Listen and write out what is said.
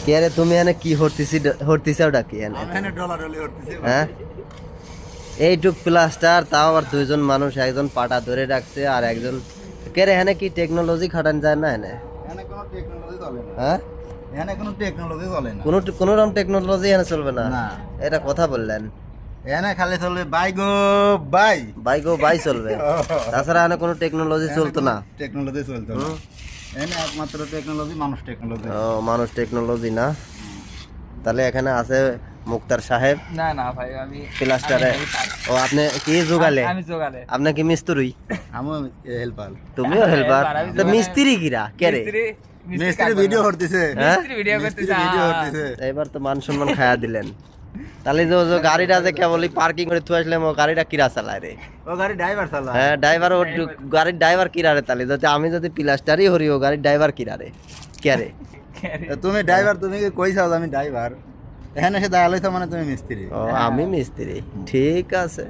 কে রে তুমি এনে কি হরতিছাও ডাকি এনে হ্যাঁ এইটুক প্লাস্টার তাও আবার দুইজন মানুষ একজন পাটা ধরে রাখছে আর একজন কে রে এনে কি টেকনোলজি খাটান যায় না এনে হ্যাঁ কোনো রকম টেকনোলজি এনে চলবে না এটা কথা বললেন এনে খালি চলবে বাই গো বাই বাই গো বাই চলবে তাছাড়া এনে কোনো টেকনোলজি চলতো না টেকনোলজি চলতো না এনে একমাত্র টেকনোলজি মানুষ ও মানুষ টেকনোলজি না তাহলে এখানে আছে মুক্তার সাহেব না না ভাই আমি প্লাস্টারে ও আপনি কি জোগালে আমি জোগালে আপনি কি মিস্ত্রি আমি হেল্পার তুমিও হেল্পার তো মিস্ত্রি কিরা কে রে মিস্ত্রি ভিডিও করতেছে হ্যাঁ ভিডিও করতেছে ভিডিও করতেছে এবার তো মান সম্মান খায়া দিলেন তাহলে যে যে গাড়িটা যে কেবলই পার্কিং করে থুয়ে আসলাম ও গাড়িটা কিরা চালায় রে ও গাড়ি ড্রাইভার চালা হ্যাঁ ড্রাইভার ও গাড়ির ড্রাইভার কিরা রে তাহলে যদি আমি যদি প্লাস্টারই হরি ও গাড়ির ড্রাইভার কিরা রে কে রে তুমি ড্রাইভার তুমি কি কইছাও আমি ড্রাইভার এখানে এসে দাঁড়াইছো মানে তুমি মিস্ত্রি ও আমি মিস্ত্রি ঠিক আছে